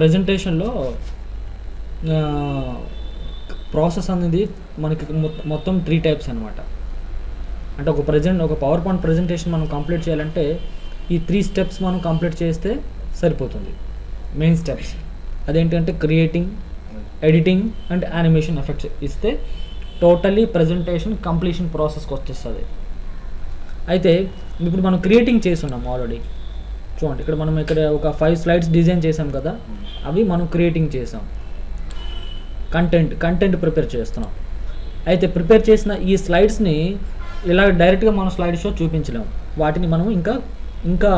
ప్రెజెంటేషన్లో process అనేది మనకి మొత్తం 3 టైప్స్ అనమాట. అంటే ఒక పవర్ పాయింట్ ప్రెజెంటేషన్ మనం కంప్లీట్ చేయాలంటే ఈ 3 స్టెప్స్ మనం కంప్లీట్ చేస్తే సరిపోతుంది. మెయిన్ స్టెప్స్ అదేంటంటే creating, editing and animation effects ఇస్తే టోటలీ ప్రెజెంటేషన్ కంప్లీషన్ ప్రాసెస్కి వచ్చేస్తుంది. అయితే ఇప్పుడు మనం క్రియేటింగ్ చేస్తున్నాం ఆల్రెడీ. చూడండి ఇక్కడ మనం ఇక్కడ ఒక 5 స్లైడ్స్ డిజైన్ చేసాం కదా, అవి మనం క్రియేటింగ్ చేసాం. కంటెంట్ ప్రిపేర్ చేస్తున్నాం. అయితే ప్రిపేర్ చేసిన ఈ స్లైడ్స్ని ఇలా డైరెక్ట్గా మనం స్లైడ్ షో చూపించలేము. వాటిని మనం ఇంకా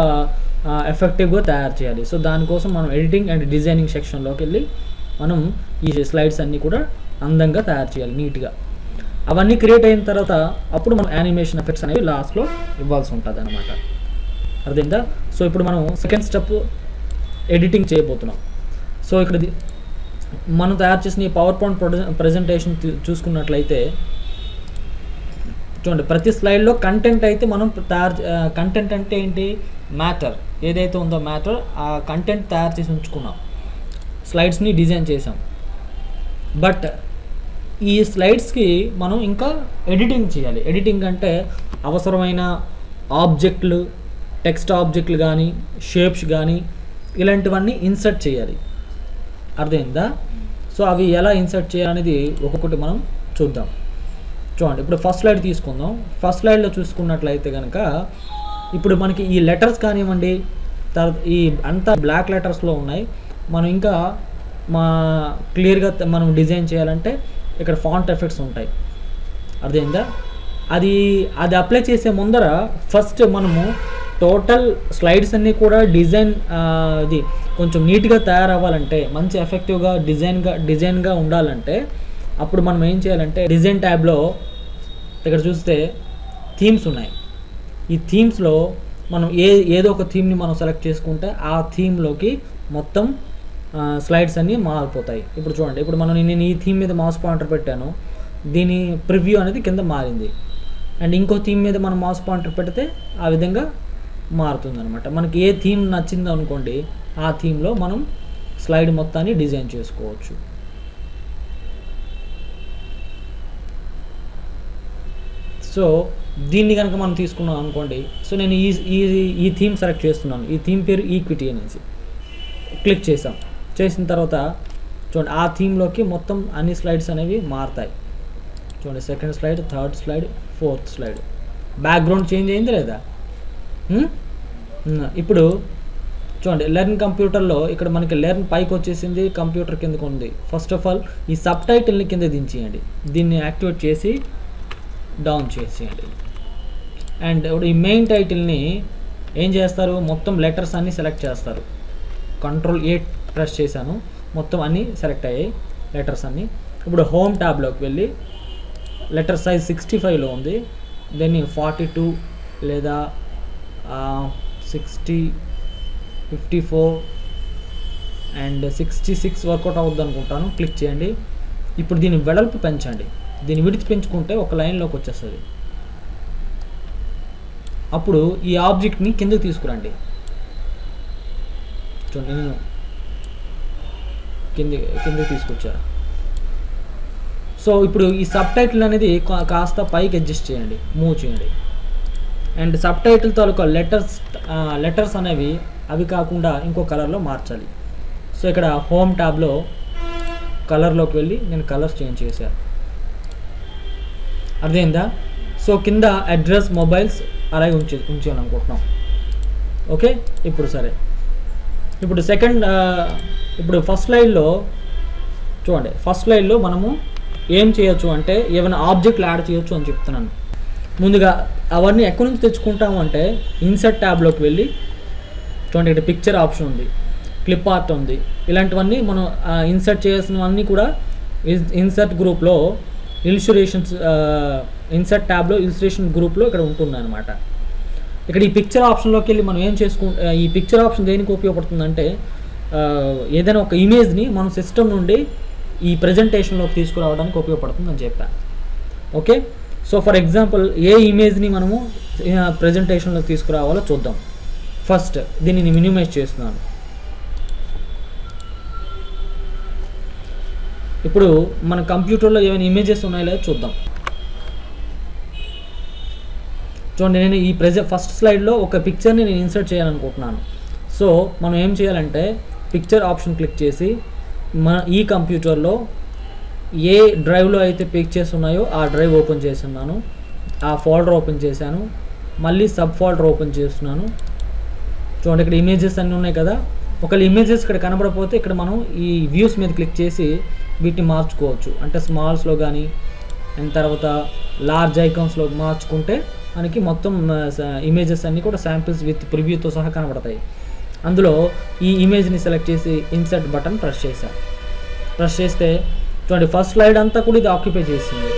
ఎఫెక్టివ్గా తయారు చేయాలి. సో దానికోసం మనం ఎడిటింగ్ అండ్ డిజైనింగ్ సెక్షన్లోకి వెళ్ళి మనం ఈ స్లైడ్స్ అన్నీ కూడా అందంగా తయారు చేయాలి, నీట్గా. అవన్నీ క్రియేట్ అయిన తర్వాత అప్పుడు మనం యానిమేషన్ ఎఫెక్ట్స్ అనేవి లాస్ట్లో ఇవ్వాల్సి ఉంటుంది అనమాట. అర్థమైందా? సో ఇప్పుడు మనం సెకండ్ స్టెప్ ఎడిటింగ్ చేయబోతున్నాం. సో ఇక్కడ మనం తయారు చేసిన ఈ పవర్ పాయింట్ ప్రెజెంటేషన్ చూసుకున్నట్లయితే చూడండి, ప్రతి స్లైడ్లో కంటెంట్ అయితే మనం కంటెంట్ అంటే ఏంటి, మ్యాటర్ ఏదైతే ఉందో మ్యాటర్, ఆ కంటెంట్ తయారు చేసి ఉంచుకున్నాం, స్లైడ్స్ని డిజైన్ చేసాం. బట్ ఈ స్లైడ్స్కి మనం ఇంకా ఎడిటింగ్ చేయాలి. ఎడిటింగ్ అంటే అవసరమైన ఆబ్జెక్టులు, టెక్స్ట్ ఆబ్జెక్టులు కానీ, షేప్స్ కానీ ఇలాంటివన్నీ ఇన్సర్ట్ చేయాలి. అర్థమైందా? సో అవి ఎలా ఇన్సర్ట్ చేయాలనేది ఒక్కొక్కటి మనం చూద్దాం. చూడండి, ఇప్పుడు ఫస్ట్ స్లైడ్ తీసుకుందాం. ఫస్ట్ స్లైడ్లో చూసుకున్నట్లయితే కనుక ఇప్పుడు మనకి ఈ లెటర్స్ కానివ్వండి, తర్వాత ఈ అంతా బ్లాక్ లెటర్స్లో ఉన్నాయి. మనం ఇంకా క్లియర్గా మనం డిజైన్ చేయాలంటే ఇక్కడ ఫాంట్ ఎఫెక్ట్స్ ఉంటాయి. అర్థమైందా? అది అప్లై చేసే ముందర ఫస్ట్ మనము టోటల్ స్లైడ్స్ అన్నీ కూడా ఇది కొంచెం నీట్గా తయారవ్వాలంటే, మంచి ఎఫెక్టివ్గా డిజైన్గా ఉండాలంటే అప్పుడు మనం ఏం చేయాలంటే డిజైన్ ట్యాబ్లో ఇక్కడ చూస్తే థీమ్స్ ఉన్నాయి. ఈ థీమ్స్లో మనం ఏదో ఒక థీమ్ని మనం సెలెక్ట్ చేసుకుంటే ఆ థీమ్లోకి మొత్తం స్లైడ్స్ అన్నీ మారిపోతాయి. ఇప్పుడు చూడండి, ఇప్పుడు నేను ఈ థీమ్ మీద మౌస్ పాయింటర్ పెట్టాను, దీని ప్రివ్యూ అనేది కింద మారింది. అండ్ ఇంకో థీమ్ మీద మనం మౌస్ పాయింటర్ పెడితే ఆ విధంగా మారుతుంది అనమాట. మనకి ఏ థీమ్ నచ్చిందో అనుకోండి, ఆ థీమ్లో మనం స్లైడ్ మొత్తాన్ని డిజైన్ చేసుకోవచ్చు. సో దీన్ని కనుక మనం తీసుకున్నాం అనుకోండి, సో నేను ఈ థీమ్ సెలెక్ట్ చేస్తున్నాను. ఈ థీమ్ పేరు ఈక్విటీ అనేసి క్లిక్ చేసాం. చేసిన తర్వాత చూడండి, ఆ థీమ్లోకి మొత్తం అన్ని స్లైడ్స్ అనేవి మారుతాయి. చూడండి, second slide, third slide, fourth slide. Background change అయింది లేదా? ఇప్పుడు చూడండి, లెర్న్ కంప్యూటర్లో ఇక్కడ మనకి లెర్న్ పైకి వచ్చేసింది, కంప్యూటర్ కిందకు ఉంది. ఫస్ట్ ఆఫ్ ఆల్ ఈ సబ్ టైటిల్ని కింద దించేయండి. దీన్ని యాక్టివేట్ చేసి డౌన్ చేసేయండి. అండ్ ఇప్పుడు ఈ మెయిన్ టైటిల్ని ఏం చేస్తారు, మొత్తం లెటర్స్ అన్నీ సెలెక్ట్ చేస్తారు. Ctrl+A ప్రెస్ చేశాను, మొత్తం అన్నీ సెలెక్ట్ అయ్యాయి లెటర్స్ అన్నీ. ఇప్పుడు హోమ్ ట్యాబ్లోకి వెళ్ళి లెటర్ సైజ్ 65లో ఉంది, దీన్ని 42 లేదా 60, 54 అండ్ 66 వర్కౌట్ అవుద్ది అనుకుంటాను. క్లిక్ చేయండి. ఇప్పుడు దీని వెడల్పు పెంచండి. దీన్ని విడిచి పెంచుకుంటే ఒక లైన్లోకి వచ్చేస్తుంది. అప్పుడు ఈ ఆబ్జెక్ట్ని కిందకి తీసుకురండి. చూడండి, నేను కిందకి తీసుకొచ్చా. సో ఇప్పుడు ఈ సబ్ టైటిల్ అనేది కాస్త పైకి అడ్జస్ట్ చేయండి, మూవ్ చేయండి. And sub title taluka letters అనేవి అవి కాకుండా ఇంకో కలర్లో మార్చాలి. సో ఇక్కడ హోమ్ ట్యాబ్లో కలర్లోకి వెళ్ళి నేను కలర్స్ చేంజ్ చేశాను. అర్థమైందా? సో కింద అడ్రస్, మొబైల్స్ అలాగే ఉంచాలనుకుంటున్నాం. ఓకే, ఇప్పుడు సరే. ఇప్పుడు ఫస్ట్ స్లైడ్లో చూడండి, ఫస్ట్ స్లైడ్లో మనము ఏం చేయొచ్చు అంటే ఏమైనా ఆబ్జెక్ట్లు యాడ్ చేయొచ్చు అని చెప్తున్నాను. ముందుగా అవన్నీ ఎక్కడి నుంచి తెచ్చుకుంటాము అంటే ఇన్సర్ట్ ట్యాబ్లోకి వెళ్ళి చూడండి, ఇక్కడ పిక్చర్ ఆప్షన్ ఉంది, క్లిప్ ఆర్ట్ ఉంది. ఇలాంటివన్నీ మనం ఇన్సర్ట్ చేయాల్సినవన్నీ కూడా ఇన్సర్ట్ గ్రూప్లో ఇన్సర్ట్ ట్యాబ్లో ఇల్స్ట్రేషన్ గ్రూప్లో ఇక్కడ ఉంటుంది అనమాట. ఇక్కడ ఈ పిక్చర్ ఆప్షన్లోకి వెళ్ళి మనం ఏం ఈ పిక్చర్ ఆప్షన్ దేనికి ఉపయోగపడుతుందంటే ఏదైనా ఒక ఇమేజ్ని మనం సిస్టమ్ నుండి ఈ ప్రెజెంటేషన్లోకి తీసుకురావడానికి ఉపయోగపడుతుంది అని చెప్పాను. ఓకే, సో ఫర్ ఎగ్జాంపుల్ ఏ ఇమేజ్ని మనము ప్రెజెంటేషన్లోకి తీసుకురావాలో చూద్దాం. ఫస్ట్ దీన్ని మినిమైజ్ చేస్తున్నాను. ఇప్పుడు మన కంప్యూటర్లో ఏమైనా ఇమేజెస్ ఉన్నాయో లేదో చూద్దాం. చూడండి, నేను ఈ ఫస్ట్ స్లైడ్లో ఒక పిక్చర్ని నేను ఇన్సర్ట్ చేయాలనుకుంటున్నాను. సో మనం ఏం చేయాలంటే పిక్చర్ ఆప్షన్ క్లిక్ చేసి ఈ కంప్యూటర్లో ఏ డ్రైవ్లో అయితే పిక్చర్స్ ఉన్నాయో ఆ డ్రైవ్ ఓపెన్ చేస్తున్నాను, ఆ ఫోల్డర్ ఓపెన్ చేశాను, మళ్ళీ సబ్ ఫోల్డర్ ఓపెన్ చేస్తున్నాను. చూడండి, ఇక్కడ ఇమేజెస్ అన్నీ ఉన్నాయి కదా. ఒకవేళ ఇమేజెస్ ఇక్కడ కనబడకపోతే ఇక్కడ మనం ఈ వ్యూస్ మీద క్లిక్ చేసి వీటిని మార్చుకోవచ్చు. అంటే స్మాల్స్లో కానీ అండ్ తర్వాత లార్జ్ ఐకాన్స్లో మార్చుకుంటే మనకి మొత్తం ఇమేజెస్ అన్నీ కూడా శాంపిల్స్ విత్ ప్రివ్యూతో సహా కనబడతాయి. అందులో ఈ ఇమేజ్ని సెలెక్ట్ చేసి ఇన్సర్ట్ బటన్ ప్రెస్ చేస్తే చూడండి, ఫస్ట్ స్లైడ్ అంతా కూడా ఇది ఆక్యుపై చేసింది,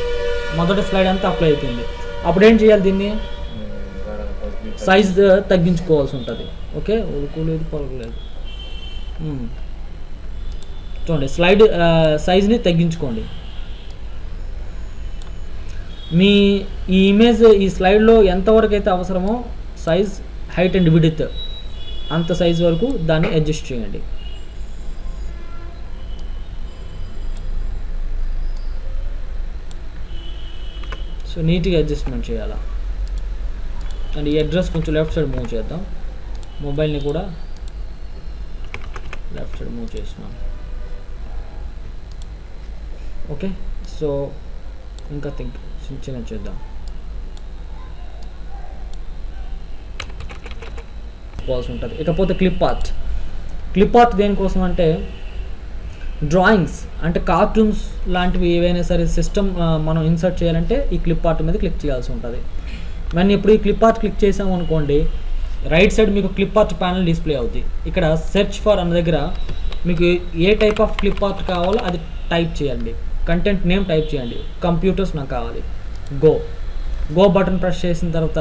మొదటి స్లైడ్ అంతా అప్లై అయిపోయింది. అప్పుడు ఏం చేయాలి, దీన్ని సైజ్ తగ్గించుకోవాల్సి ఉంటుంది. ఓకే, ఉడుకోలేదు పొలగలేదు. చూడండి, స్లైడ్ సైజ్ని తగ్గించుకోండి. మీ ఈ ఇమేజ్ ఈ స్లైడ్లో ఎంతవరకు అయితే అవసరమో సైజ్, హైట్ అండ్ విడ్త్ అంత సైజ్ వరకు దాన్ని అడ్జస్ట్ చేయండి. సో నీట్గా అడ్జస్ట్మెంట్ చేయాలా. అండ్ ఈ అడ్రస్ కొంచెం లెఫ్ట్ సైడ్ మూవ్ చేద్దాం. మొబైల్ని కూడా లెఫ్ట్ సైడ్ మూవ్ చేస్తున్నాం. ఓకే, సో ఇంకా చిన్న చేద్దాం. పోవాల్సి ఉంటుంది. ఇకపోతే క్లిప్ ఆర్ట్ దేనికోసం అంటే డ్రాయింగ్స్ అంటే కార్టూన్స్ లాంటివి ఏవైనా సరే సిస్టమ్ మనం ఇన్సర్ట్ చేయాలంటే ఈ క్లిప్ ఆర్ట్ మీద క్లిక్ చేయాల్సి ఉంటుంది. మనం ఇప్పుడు ఈ క్లిప్ ఆర్ట్ క్లిక్ చేసాము అనుకోండి, రైట్ సైడ్ మీకు క్లిప్ ఆర్ట్ ప్యానల్ డిస్ప్లే అవుద్ది. ఇక్కడ సెర్చ్ ఫర్ అన్న దగ్గర మీకు ఏ టైప్ ఆఫ్ క్లిప్ ఆర్ట్ కావాలో అది టైప్ చేయండి, కంటెంట్ నేమ్ టైప్ చేయండి. కంప్యూటర్స్ నాకు కావాలి, గో బటన్ ప్రెస్ చేసిన తర్వాత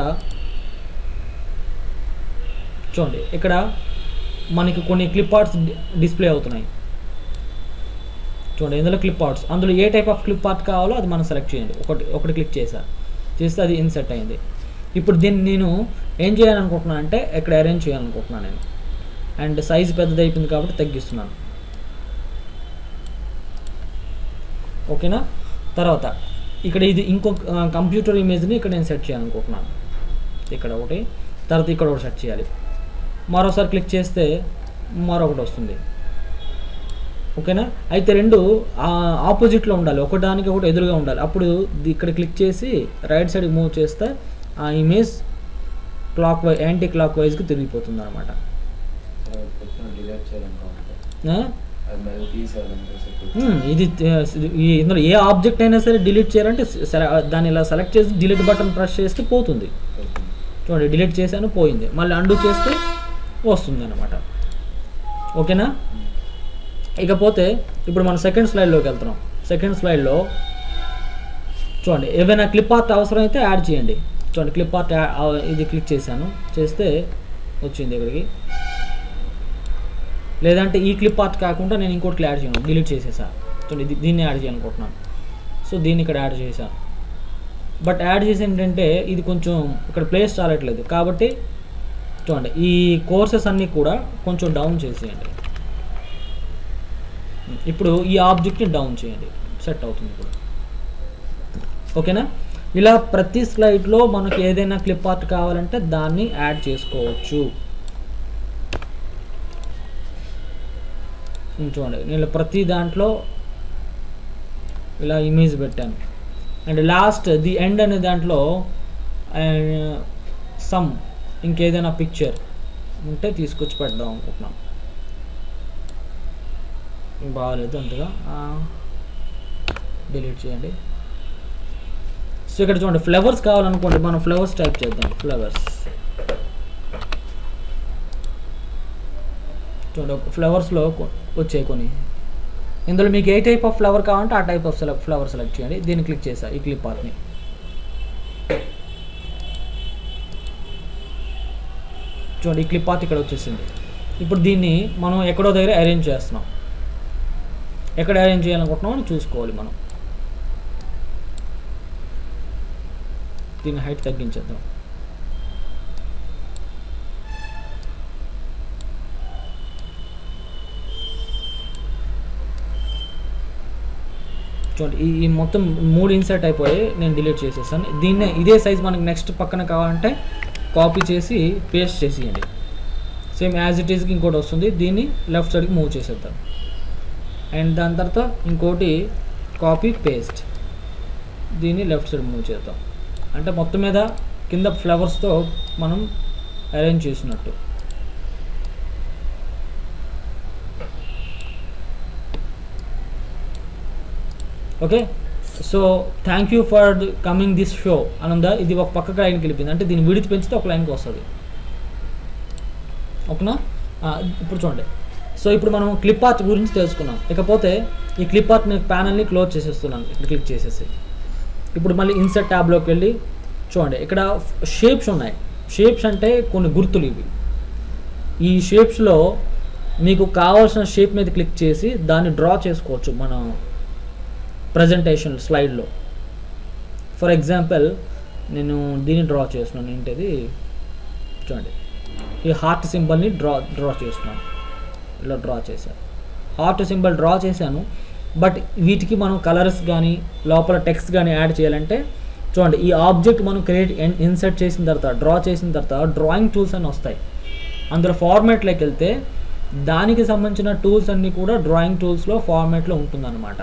చూడండి, ఇక్కడ మనకి కొన్ని క్లిప్ ఆర్ట్స్ డిస్ప్లే అవుతున్నాయి. చూడండి, ఇందులో క్లిప్ ఆర్ట్స్, అందులో ఏ టైప్ ఆఫ్ క్లిప్ ఆర్ట్ కావాలో అది మనం సెలెక్ట్ చేయండి. ఒకటి క్లిక్ చేస్తే అది ఇన్సర్ట్ అయింది. ఇప్పుడు దీన్ని నేను ఏం చేయాలనుకుంటున్నాను అంటే ఇక్కడ అరేంజ్ చేయాలనుకుంటున్నాను నేను. అండ్ సైజ్ పెద్దది అయిపోయింది కాబట్టి తగ్గిస్తున్నాను. ఓకేనా. తర్వాత ఇక్కడ ఇది ఇంకొక కంప్యూటర్ ఇమేజ్ని ఇక్కడ నేను సెట్ చేయాలనుకుంటున్నాను. ఇక్కడ ఒకటి, తర్వాత ఇక్కడ ఒకటి సెట్ చేయాలి. మరోసారి క్లిక్ చేస్తే మరొకటి వస్తుంది. ఓకేనా. అయితే రెండు ఆపోజిట్లో ఉండాలి, ఒకదానికి ఒకటి ఎదురుగా ఉండాలి. అప్పుడు ఇక్కడ క్లిక్ చేసి రైట్ సైడ్ మూవ్ చేస్తే ఆ ఇమేజ్ యాంటీ క్లాక్ వైజ్కి తిరిగిపోతుంది అనమాట. ఇది ఇందులో ఏ ఆబ్జెక్ట్ అయినా సరే డిలీట్ చేయాలంటే దాన్ని ఇలా సెలెక్ట్ చేసి డిలీట్ బటన్ ప్రెస్ చేస్తే పోతుంది. చూడండి, డిలీట్ చేశాను, పోయింది. మళ్ళీ అండూ చేస్తే వస్తుంది అనమాట. ఓకేనా. ఇకపోతే ఇప్పుడు మనం సెకండ్ స్లైడ్లోకి వెళ్తున్నాం. సెకండ్ స్లైడ్లో చూడండి, ఏవైనా క్లిప్ ఆర్ట్ అవసరం అయితే యాడ్ చేయండి. చూడండి, క్లిప్ ఆర్ట్ ఇది క్లిక్ చేస్తే వచ్చింది ఇక్కడికి. లేదంటే ఈ క్లిప్ ఆర్ట్ కాకుండా నేను ఇంకోటి యాడ్ చేయను, డిలీట్ చేసేసాను. చూడండి, దీన్ని యాడ్ చేయాలనుకుంటున్నాను. సో దీన్ని ఇక్కడ యాడ్ చేశాను. బట్ యాడ్ చేసి ఏంటంటే ఇది కొంచెం ఇక్కడ ప్లేస్ చాలట్లేదు కాబట్టి చూడండి, ఈ కోర్సెస్ అన్నీ కూడా కొంచెం డౌన్ చేసేయండి. ఇప్పుడు ఈ ఆబ్జెక్ట్ని డౌన్ చేయండి, సెట్ అవుతుంది ఇప్పుడు. ఓకేనా. ఇలా ప్రతి స్లైడ్లో మనకు ఏదైనా క్లిప్ ఆర్ట్ కావాలంటే దాన్ని యాడ్ చేసుకోవచ్చు. చూడండి, నేను ప్రతి దాంట్లో ఇలా ఇమేజ్ పెట్టాను. అండ్ లాస్ట్ ది ఎండ్ అనే దాంట్లో సమ్ ఇంకేదైనా పిక్చర్ ఉంటే తీసుకొచ్చి పెడదాం అనుకుంటున్నాం. బాగాలేదు అంతగా, డిలీట్ చేయండి. సో ఇక్కడ చూడండి, ఫ్లవర్స్ కావాలనుకోండి, మనం ఫ్లవర్స్ టైప్ చేద్దాం. ఫ్లవర్స్ చూడండి, ఫ్లవర్స్లో వచ్చాయి కొన్ని. ఇందులో మీకు ఏ టైప్ ఆఫ్ ఫ్లవర్ కావాలంటే ఆ టైప్ ఆఫ్ ఫ్లవర్ సెలెక్ట్ చేయండి. దీన్ని క్లిక్ చేసా, ఈ క్లిప్ ఆర్ట్ని. చూడండి, ఈ క్లిప్ ఆర్ట్ ఇక్కడ వచ్చేసింది. ఇప్పుడు దీన్ని మనం ఎక్కడో దగ్గర అరేంజ్ చేస్తున్నాం. ఎక్కడ అరేంజ్ చేయాలనుకుంటున్నాం అని చూసుకోవాలి మనం. దీని హైట్ తగ్గించేద్దాం. చూడండి ఈ మొత్తం 3 ఇన్సర్ట్ అయిపోయి నేను డిలీట్ చేసేస్తాను. దీన్నే ఇదే సైజ్ మనకి నెక్స్ట్ పక్కన కావాలంటే కాపీ చేసి పేస్ట్ చేసేయండి. సేమ్ యాజ్ ఇట్ ఈస్కి ఇంకోటి వస్తుంది, దీన్ని లెఫ్ట్ సైడ్కి మూవ్ చేసేద్దాం. అండ్ దాని తర్వాత ఇంకోటి కాపీ పేస్ట్, దీన్ని లెఫ్ట్ సైడ్ మూవ్ చేద్దాం. అంటే మొత్తం మీద కింద ఫ్లవర్స్తో మనం అరేంజ్ చేసినట్టు. Okay, so thank you for coming this show అనుందా. ఇది ఒక పక్కకు లైన్కి వెళ్ళిపోయింది, అంటే దీన్ని విడిచి పెంచితే ఒక లైన్కి వస్తుంది. ఓకేనా, ఇప్పుడు చూడండి. సో ఇప్పుడు మనం క్లిప్ ఆర్ట్ గురించి తెలుసుకున్నాం. ఇకపోతే ఈ క్లిప్ ఆర్ట్ నేను ప్యానల్ని క్లోజ్ చేసేస్తున్నాను, ఇక్కడ క్లిక్ చేసేసి. ఇప్పుడు మళ్ళీ ఇన్సర్ట్ ట్యాబ్లోకి వెళ్ళి చూడండి, ఇక్కడ షేప్స్ ఉన్నాయి. షేప్స్ అంటే కొన్ని గుర్తులు ఇవి. ఈ షేప్స్లో మీకు కావాల్సిన షేప్ మీద క్లిక్ చేసి దాన్ని డ్రా చేసుకోవచ్చు మనం ప్రజెంటేషన్ స్లైడ్లో. ఫర్ ఎగ్జాంపుల్ నేను దీన్ని డ్రా చేస్తున్నాను. ఏంటిది చూడండి, ఈ హార్ట్ సింబల్ని డ్రా చేస్తున్నాను. ఇలా డ్రా చేశాను, హార్ట్ సింబల్ డ్రా చేశాను. బట్ వీటికి మనం కలర్స్ కానీ లోపల టెక్స్ట్ కానీ యాడ్ చేయాలంటే చూడండి, ఈ ఆబ్జెక్ట్ మనం ఇన్సర్ట్ చేసిన తర్వాత డ్రా చేసిన తర్వాత డ్రాయింగ్ టూల్స్ అని వస్తాయి. అందులో ఫార్మాట్లోకి వెళ్తే దానికి సంబంధించిన టూల్స్ అన్నీ కూడా డ్రాయింగ్ టూల్స్లో ఫార్మాట్లో ఉంటుందన్నమాట.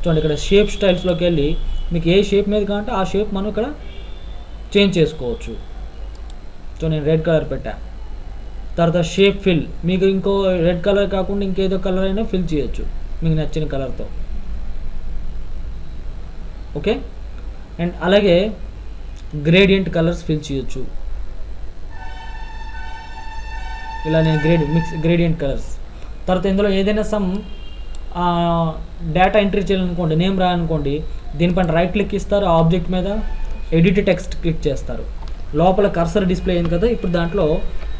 చూడండి, ఇక్కడ షేప్ స్టైల్స్లోకి వెళ్ళి మీకు ఏ షేప్ మీద కావాలంటే ఆ షేప్ మనం ఇక్కడ చేంజ్ చేసుకోవచ్చు. సో నేను రెడ్ కలర్ పెట్టా. తర్వాత షేప్ ఫిల్, మీకు ఇంకో రెడ్ కలర్ కాకుండా ఇంకేదో కలర్ అయినా ఫిల్ చేయొచ్చు మీకు నచ్చిన కలర్తో. ఓకే, అండ్ అలాగే గ్రేడియంట్ కలర్స్ ఫిల్ చేయొచ్చు. ఇలా నేను గ్రేడియంట్ కలర్స్. తర్వాత ఇందులో ఏదైనా సమ్ డేటా ఎంట్రీ చేయాలనుకోండి, నేమ్ రాయాలనుకోండి, దీనిపైన రైట్ క్లిక్ ఇస్తారు, ఆబ్జెక్ట్ మీద ఎడిట్ టెక్స్ట్ క్లిక్ చేస్తారు. లోపల కర్సర్ డిస్ప్లే అయింది కదా, ఇప్పుడు దాంట్లో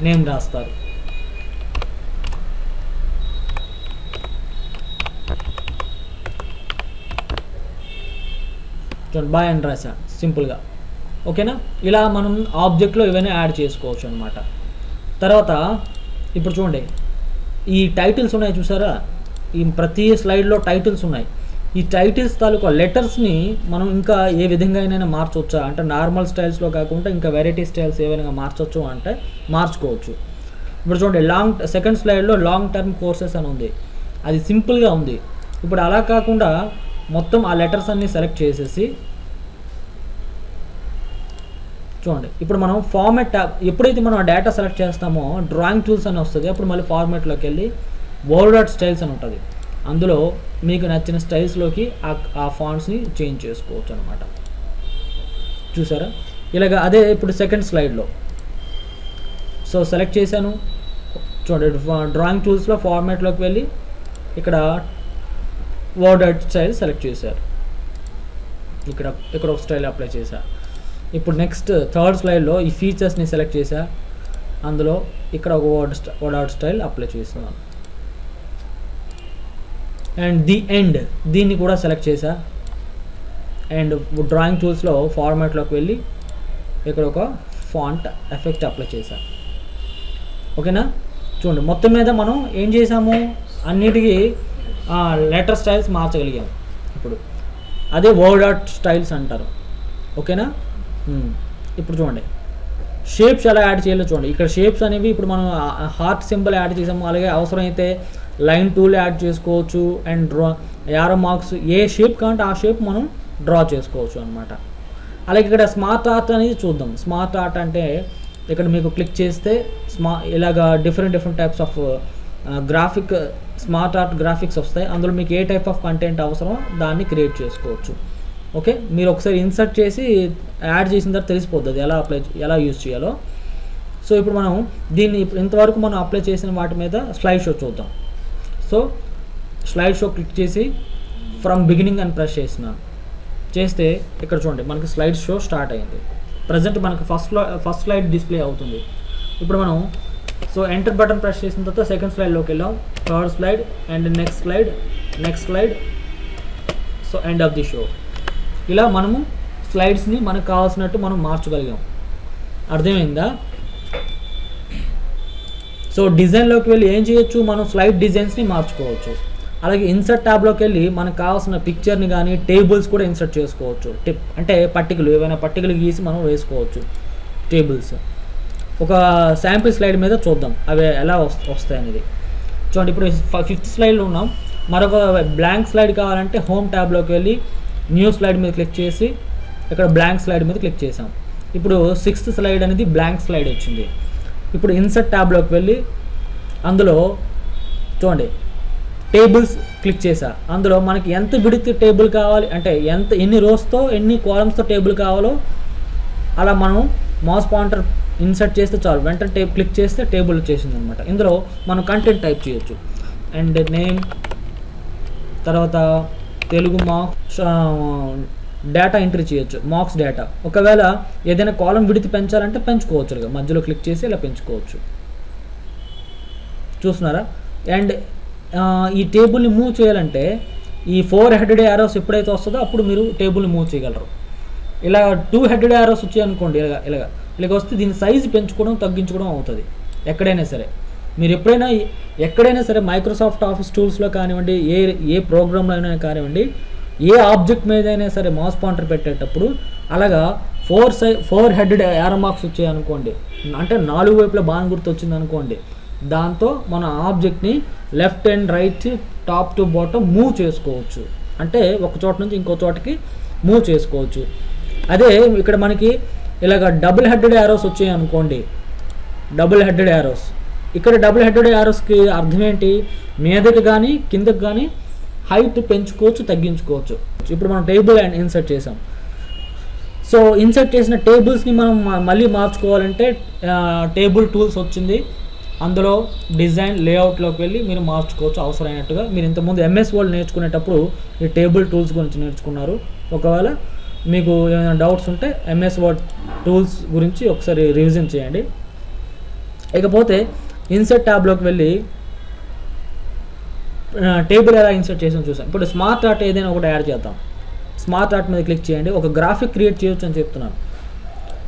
నేమ్ రాస్తారు. చూడండి, బాయ్ అని రాసా సింపుల్గా. ఓకేనా, ఇలా మనం ఆబ్జెక్ట్లో ఇవన్నీ యాడ్ చేసుకోవచ్చు అనమాట. తర్వాత ఇప్పుడు చూడండి, ఈ టైటిల్స్ ఉన్నాయి చూసారా, ఈ ప్రతి స్లైడ్లో టైటిల్స్ ఉన్నాయి. ఈ టైటిల్స్ తాలూకా లెటర్స్ని మనం ఇంకా ఏ విధంగా అయినా మార్చవచ్చా అంటే నార్మల్ స్టైల్స్లో కాకుండా ఇంకా వెరైటీ స్టైల్స్ ఏవైనా మార్చవచ్చు అంటే మార్చుకోవచ్చు. ఇప్పుడు చూడండి, సెకండ్ స్లైడ్లో లాంగ్ టర్మ్ కోర్సెస్ అని ఉంది, అది సింపుల్గా ఉంది. ఇప్పుడు అలా కాకుండా మొత్తం ఆ లెటర్స్ అన్నీ సెలెక్ట్ చేసేసి చూడండి, ఇప్పుడు మనం ఫార్మాట్ ట్యాబ్ ఎప్పుడైతే మనం ఆ డేటా సెలెక్ట్ చేస్తామో డ్రాయింగ్ టూల్స్ అని వస్తుంది. అప్పుడు మళ్ళీ ఫార్మాట్లోకి వెళ్ళి వర్డ్ ఆర్ట్ స్టైల్స్ అని ఉంటుంది, అందులో మీకు నచ్చిన స్టైల్స్లోకి ఆ ఫాంట్స్ని చేంజ్ చేసుకోవచ్చు అనమాట. చూసారా ఇలాగ. అదే ఇప్పుడు సెకండ్ స్లైడ్లో సో సెలెక్ట్ చేశాను. చూడండి, డ్రాయింగ్ టూల్స్లో ఫార్మాట్లోకి వెళ్ళి ఇక్కడ వర్డ్ ఆర్ట్ స్టైల్ సెలెక్ట్ చేశారు. ఇక్కడ ఒక స్టైల్ అప్లై చేశా. ఇప్పుడు నెక్స్ట్ థర్డ్ స్లైడ్లో ఈ ఫీచర్స్ని సెలెక్ట్ చేశా, అందులో ఇక్కడ ఒక వర్డ్ ఆర్ట్ స్టైల్ అప్లై చేస్తున్నాను. అండ్ ది ఎండ్ దీన్ని కూడా సెలెక్ట్ చేశా. అండ్ డ్రాయింగ్ టూల్స్లో ఫార్మాట్లోకి వెళ్ళి ఇక్కడ ఒక ఫాంట్ ఎఫెక్ట్ అప్లై చేశా. ఓకేనా, చూడండి మొత్తం మీద మనం ఏం చేసాము, అన్నిటికీ లెటర్ స్టైల్స్ మార్చగలిగాము. ఇప్పుడు అదే వర్డ్ ఆర్ట్ స్టైల్స్ అంటారు. ఓకేనా, ఇప్పుడు చూడండి షేప్స్ ఎలా యాడ్ చేయాలో చూడండి. ఇక్కడ షేప్స్ అనేవి ఇప్పుడు మనం హార్ట్ సింబల్ యాడ్ చేసాము, అలాగే అవసరమైతే లైన్ టూల్ యాడ్ చేసుకోవచ్చు. And arrow marks A shape కావాలంటే ఆ షేప్ మనం డ్రా చేసుకోవచ్చు అనమాట. అలాగే ఇక్కడ స్మార్ట్ ఆర్ట్ అనేది చూద్దాం. స్మార్ట్ ఆర్ట్ అంటే ఇక్కడ మీకు క్లిక్ చేస్తే ఇలాగా different types of smart art graphics వస్తాయి. అందులో మీకు ఏ టైప్ ఆఫ్ కంటెంట్ అవసరమో దాన్ని క్రియేట్ చేసుకోవచ్చు. ఓకే, మీరు ఒకసారి ఇన్సర్ట్ చేసి యాడ్ చేసిన తర్వాత తెలిసిపోద్ది అది ఎలా యూజ్ చేయాలో. సో ఇప్పుడు మనం దీన్ని ఇంతవరకు మనం అప్లై చేసిన వాటి మీద స్లైడ్ షో చూద్దాం. సో స్లైడ్ షో క్లిక్ చేసి ఫ్రమ్ బిగినింగ్ అని ప్రెస్ చేస్తే ఇక్కడ చూడండి మనకి స్లైడ్ షో స్టార్ట్ అయింది. ప్రజెంట్ మనకి ఫస్ట్ స్లైడ్ డిస్ప్లే అవుతుంది. ఇప్పుడు మనం సో ఎంటర్ బటన్ ప్రెస్ చేసిన తర్వాత సెకండ్ స్లైడ్లోకి వెళ్ళాం, third slide and next slide so end of the show. ఇలా మనము స్లైడ్స్ని మనకు కావాల్సినట్టు మనం మార్చగలిగాం. అర్థమైందా? సో డిజైన్లోకి వెళ్ళి ఏం చేయొచ్చు, మనం స్లైడ్ డిజైన్స్ని మార్చుకోవచ్చు. అలాగే ఇన్సర్ట్ ట్యాబ్లోకి వెళ్ళి మనకు కావాల్సిన పిక్చర్ని కానీ టేబుల్స్ కూడా ఇన్సర్ట్ చేసుకోవచ్చు. అంటే పట్టికలు ఏవైనా పట్టికలు గీసి మనం వేసుకోవచ్చు టేబుల్స్. ఒక శాంపిల్ స్లైడ్ మీద చూద్దాం అవి ఎలా వస్తాయి అనేది. చూడండి, ఇప్పుడు 5th స్లైడ్లో ఉన్నాం. మరొక బ్లాంక్ స్లైడ్ కావాలంటే హోమ్ ట్యాబ్లోకి వెళ్ళి న్యూ స్లైడ్ మీద క్లిక్ చేసి ఇక్కడ బ్లాంక్ స్లైడ్ మీద క్లిక్ చేసాం. ఇప్పుడు 6th స్లైడ్ అనేది బ్లాంక్ స్లైడ్ వచ్చింది. ఇప్పుడు ఇన్సర్ట్ ట్యాబ్లోకి వెళ్ళి అందులో చూడండి టేబుల్స్ క్లిక్ చేసా. అందులో మనకి ఎంత విడ్త్ టేబుల్ కావాలి అంటే ఎన్ని రోస్తో ఎన్ని కాలమ్స్తో టేబుల్ కావాలో అలా మనం మౌస్ పాయింటర్ ఇన్సర్ట్ చేస్తే చాలు, వెంటనే క్లిక్ చేస్తే టేబుల్ వచ్చేసింది అనమాట. ఇందులో మనం కంటెంట్ టైప్ చేయొచ్చు. అండ్ నేమ్, తర్వాత తెలుగు మార్క్స్, డేటా ఎంట్రీ చేయొచ్చు, మార్క్స్ డేటా. ఒకవేళ ఏదైనా కాలం విడ్త్ పెంచాలంటే పెంచుకోవచ్చు, ఇక మధ్యలో క్లిక్ చేసి ఇలా పెంచుకోవచ్చు. చూస్తున్నారా? అండ్ ఈ టేబుల్ని మూవ్ చేయాలంటే ఈ 4 హెడెడ్ యారోస్ ఎప్పుడైతే వస్తుందో అప్పుడు మీరు టేబుల్ని మూవ్ చేయగలరు. ఇలా 2 హెడెడ్ యారోస్ వచ్చాయి అనుకోండి, ఇలాగ వస్తే దీని సైజు పెంచుకోవడం తగ్గించుకోవడం అవుతుంది. ఎక్కడైనా సరే మీరు ఎక్కడైనా సరే మైక్రోసాఫ్ట్ ఆఫీస్ టూల్స్లో కానివ్వండి, ఏ ప్రోగ్రాంలో అయినా కానివ్వండి, ఏ ఆబ్జెక్ట్ మీద అయినా సరే మౌస్ పాయింటర్ పెట్టేటప్పుడు అలాగా 4 హెడెడ్ యారో మార్క్స్ వచ్చాయి అనుకోండి, అంటే 4 వైపులా బాణం గుర్తు వచ్చింది అనుకోండి, దాంతో మన ఆబ్జెక్ట్ని left and right, top to bottom move చేసుకోవచ్చు. అంటే ఒక చోట నుంచి ఇంకో చోటకి మూవ్ చేసుకోవచ్చు. అదే ఇక్కడ మనకి ఇలాగ డబుల్ హెడెడ్ యారోస్ వచ్చాయి అనుకోండి, డబుల్ హెడెడ్ యారోస్, ఇక్కడ డబుల్ హెడెడ్ యారోస్కి అర్థం ఏంటి? మీదకి కానీ కిందకి కానీ హైట్ పెంచుకోవచ్చు, తగ్గించుకోవచ్చు. ఇప్పుడు మనం టేబుల్ అండ్ ఇన్సర్ట్ చేసాం. సో ఇన్సర్ట్ చేసిన టేబుల్స్ని మనం మళ్ళీ మార్చుకోవాలంటే టేబుల్ టూల్స్ వచ్చింది. అందులో డిజైన్ లేఅవుట్లోకి వెళ్ళి మీరు మార్చుకోవచ్చు అవసరమైనట్టుగా. మీరు ఇంతకుముందు ఎంఎస్ వర్డ్ నేర్చుకునేటప్పుడు ఈ టేబుల్ టూల్స్ గురించి నేర్చుకున్నారు. ఒకవేళ మీకు ఏమైనా డౌట్స్ ఉంటే ఎంఎస్ వర్డ్ టూల్స్ గురించి ఒకసారి రివిజన్ చేయండి. ఇకపోతే ఇన్సర్ట్ ట్యాబ్లోకి వెళ్ళి టేబుల్ ఎలా ఇన్సర్ట్ చేసాం చూసాం. ఇప్పుడు స్మార్ట్ ఆర్ట్ ఏదైనా ఒకటి యాడ్ చేద్దాం. స్మార్ట్ ఆర్ట్ మీద క్లిక్ చేయండి. ఒక గ్రాఫిక్ క్రియేట్ చేయొచ్చు అని చెప్తున్నాను.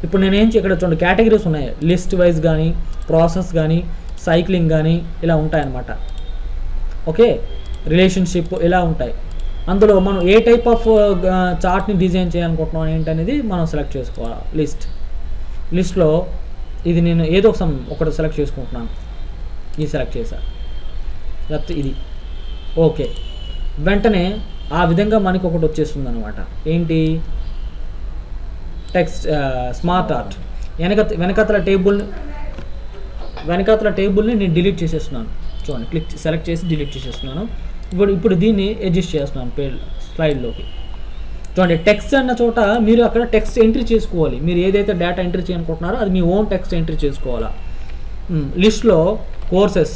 ఇప్పుడు నేనేం ఇక్కడ చూడండి, కేటగిరీస్ ఉన్నాయి. లిస్ట్ వైజ్ కానీ, ప్రాసెస్ కానీ, సైక్లింగ్ కానీ ఇలా ఉంటాయన్నమాట. ఓకే, రిలేషన్షిప్ ఇలా ఉంటాయి. అందులో మనం ఏ టైప్ ఆఫ్ చార్ట్ని డిజైన్ చేయాలనుకుంటున్నాం ఏంటనేది మనం సెలెక్ట్ చేసుకోవాలి. లిస్ట్లో ఇది నేను ఏదో ఒకటి సెలెక్ట్ చేసుకుంటున్నాను. ఇది సెలెక్ట్ చేశా, లేకపోతే ఇది. ఓకే, వెంటనే ఆ విధంగా మనకి ఒకటి వచ్చేస్తుంది అనమాట. ఏంటి? Text smart art. వెనకాతల టేబుల్ని నేను డిలీట్ చేసేస్తున్నాను. చూడండి, సెలెక్ట్ చేసి డిలీట్ చేసేస్తున్నాను. ఇప్పుడు దీన్ని అడ్జస్ట్ చేస్తున్నాను స్లైడ్లోకి. చూడండి, టెక్స్ట్ అన్న చోట మీరు అక్కడ టెక్స్ట్ ఎంట్రీ చేసుకోవాలి. మీరు ఏదైతే డేటా ఎంట్రీ చేయాలనుకుంటున్నారో అది మీ ఓన్ టెక్స్ట్ ఎంట్రీ చేసుకోవాలా. లిస్ట్లో కోర్సెస్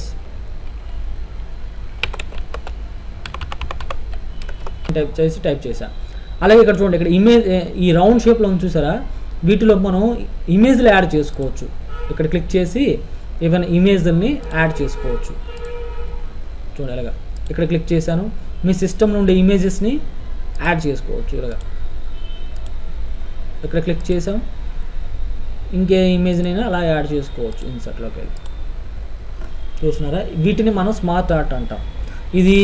టైప్ చేసా. అలాగే ఇక్కడ చూడండి, ఇక్కడ ఇమేజ్ ఈ రౌండ్ షేప్లో ఉంది చూసారా, వీటిలో మనం ఇమేజ్లు యాడ్ చేసుకోవచ్చు. ఇక్కడ క్లిక్ చేసి ఏమైనా ఇమేజ్ని యాడ్ చేసుకోవచ్చు. చూడండి, ఇలాగా ఇక్కడ క్లిక్ చేశాను. మీ సిస్టమ్ నుండి ఇమేజెస్ని యాడ్ చేసుకోవచ్చు. ఇలాగా ఇక్కడ క్లిక్ చేసాం, ఇంకే ఇమేజ్నైనా అలా యాడ్ చేసుకోవచ్చు ఇన్సర్ట్లోకి వెళ్ళి. చూస్తున్నారా? వీటిని మనం స్మార్ట్ ఆర్ట్ అంటాం. ఇది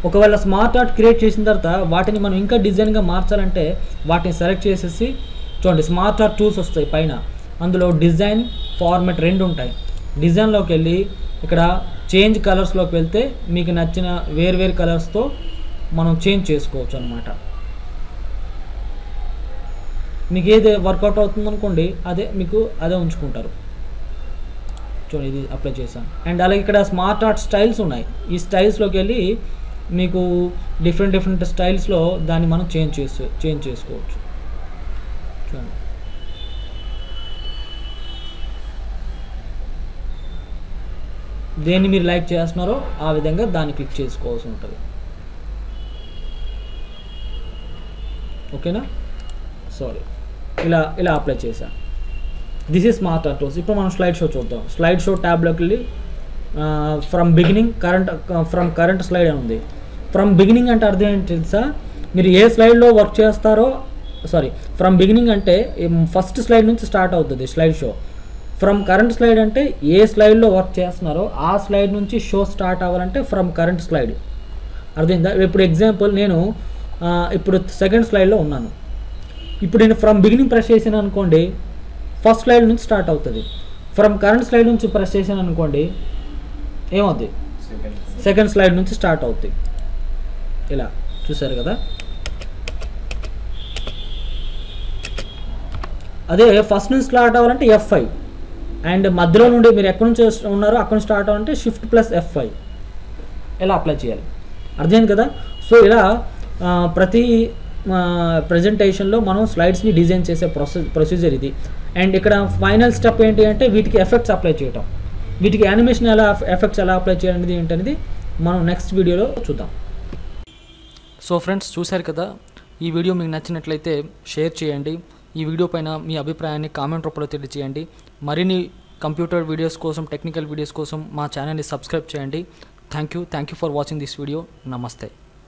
ఒకవేళ స్మార్ట్ ఆర్ట్ క్రియేట్ చేసిన తర్వాత వాటిని మనం ఇంకా డిజైన్గా మార్చాలంటే వాటిని సెలెక్ట్ చేసేసి చూడండి, స్మార్ట్ ఆర్ట్ టూల్స్ వస్తాయి పైన. అందులో డిజైన్, ఫార్మాట్ 2 ఉంటాయి. డిజైన్లోకి వెళ్ళి ఇక్కడ చేంజ్ కలర్స్లోకి వెళ్తే మీకు నచ్చిన వేరు కలర్స్తో మనం చేంజ్ చేసుకోవచ్చు అనమాట. మీకు ఏది వర్కౌట్ అవుతుంది అనుకోండి అదే ఉంచుకుంటారు. చూడండి, ఇది అప్లై చేశాను. అండ్ అలాగే ఇక్కడ స్మార్ట్ ఆర్ట్ స్టైల్స్ ఉన్నాయి. ఈ స్టైల్స్లోకి వెళ్ళి మీకు డిఫరెంట్ స్టైల్స్లో దాన్ని మనం చేంజ్ చేసుకోవచ్చు. చూడండి, దేన్ని మీరు లైక్ చేస్తున్నారో ఆ విధంగా దాన్ని క్లిక్ చేసుకోవాల్సి ఉంటుంది. ఓకేనా? సారీ, ఇలా అప్లై చేశాను. This is smart art tools. ఇప్పుడు మనం స్లైడ్ షో చూద్దాం. స్లైడ్ షో ట్యాబ్లోకి వెళ్ళి ఫ్రమ్ కరెంట్ స్లైడ్ అని ఉంది. ఫ్రమ్ బిగినింగ్ అంటే అర్థం ఏంటి తెలుసా? మీరు ఏ స్లైడ్లో వర్క్ చేస్తారో, ఫ్రమ్ బిగినింగ్ అంటే ఫస్ట్ స్లైడ్ నుంచి స్టార్ట్ అవుతుంది slide show. From current slide అంటే ఏ స్లైడ్లో వర్క్ చేస్తున్నారో ఆ స్లైడ్ నుంచి షో స్టార్ట్ అవ్వాలంటే ఫ్రమ్ కరెంట్ స్లైడ్. అర్థమైందా? ఇప్పుడు ఎగ్జాంపుల్ నేను ఇప్పుడు సెకండ్ స్లైడ్లో ఉన్నాను. ఇప్పుడు నేను ఫ్రమ్ బిగినింగ్ ప్రెస్ చేసాను అనుకోండి, ఫస్ట్ స్లైడ్ నుంచి స్టార్ట్ అవుతుంది. ఫ్రమ్ కరెంట్ స్లైడ్ నుంచి ప్రెస్ చేసాను అనుకోండి, ఏమవుద్ది? సెకండ్ స్లైడ్ నుంచి స్టార్ట్ అవుతుంది. ఇలా చూసారు కదా. అదే ఫస్ట్ నుంచి స్టార్ట్ అవ్వాలంటే F5, అండ్ మధ్యలో నుండి మీరు ఎక్కడి నుంచి ఉన్నారో అక్కడ నుంచి స్టార్ట్ అవ్వాలంటే Shift + F5 ఇలా అప్లై చేయాలి. అర్థమైంది కదా. సో ఇలా ప్రతి ప్రజెంటేషన్లో మనం స్లైడ్స్ని డిజైన్ చేసే ప్రొసీజర్ ఇది. అండ్ ఇక్కడ ఫైనల్ స్టెప్ ఏంటి అంటే వీటికి ఎఫెక్ట్స్ అప్లై చేయటం, వీటికి యానిమేషన్ ఎఫెక్ట్స్ ఎలా అప్లై చేయాలనేది ఏంటనేది మనం నెక్స్ట్ వీడియోలో చూద్దాం. సో ఫ్రెండ్స్, చూశారు కదా. ఈ వీడియో మీకు నచ్చినట్లయితే షేర్ చేయండి. ఈ వీడియో పైన మీ అభిప్రాయాన్ని కామెంట్ రూపంలో తెలియజేయండి. మరిన్ని కంప్యూటర్ వీడియోస్ కోసం, టెక్నికల్ వీడియోస్ కోసం మా ఛానల్ని సబ్స్క్రైబ్ చేయండి. Thank you for watching this video. నమస్తే.